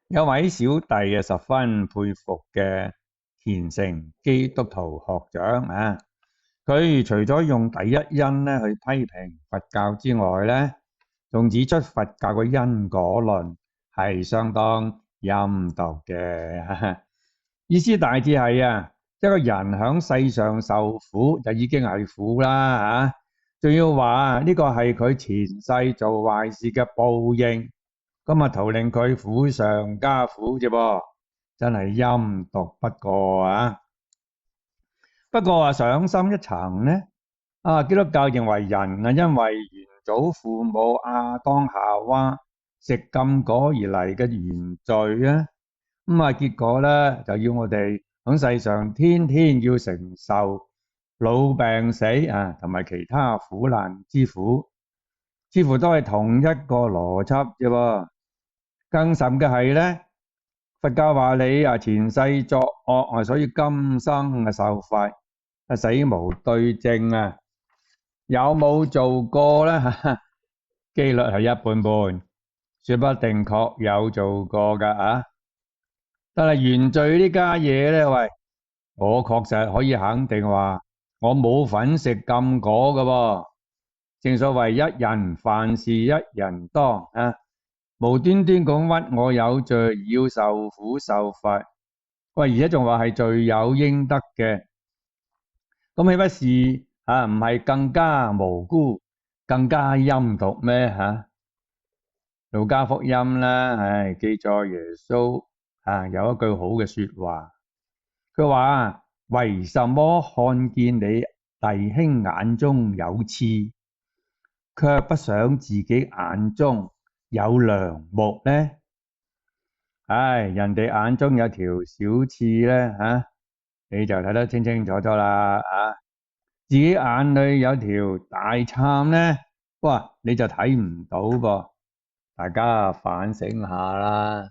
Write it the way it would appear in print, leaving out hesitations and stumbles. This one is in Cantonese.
有位小弟十分佩服嘅虔誠基督徒學長啊，佢除咗用第一因咧去批評佛教之外咧，仲指出佛教嘅因果論係相當陰毒嘅。意思大致係一個人喺世上受苦就已經係苦啦嚇，仲要話呢個係佢前世做壞事嘅報應。今日圖令佢苦上加苦啫噃，真係陰毒不過啊！不過上深一層呢，基督教認為人因為原祖父母亞當夏娃食禁果而嚟嘅原罪啊，結果呢就要我哋喺世上天天要承受老病死同埋其他苦難之苦，似乎都係同一個邏輯啫噃。更甚嘅係呢，佛教話你前世作惡所以今生受罰，死無對證有冇做過呢？機率係一半半，說不定確有做過㗎。但係原罪呢家嘢呢，喂，我確實可以肯定話，我冇份食禁果㗎噃。正所謂一人犯事一人當無端端講屈我有罪，要受苦受罰，喂，而家仲話係罪有應得嘅，咁豈不是唔係更加無辜、更加陰毒咩？路加福音呢，記載耶穌有一句好嘅說話，佢話：為什麼看見你弟兄眼中有刺，卻不想自己眼中有梁木呢？人哋眼中有條小刺呢，你就睇得清清楚楚啦。自己眼裏有條大杉呢，哇，你就睇唔到噃。大家反省下啦。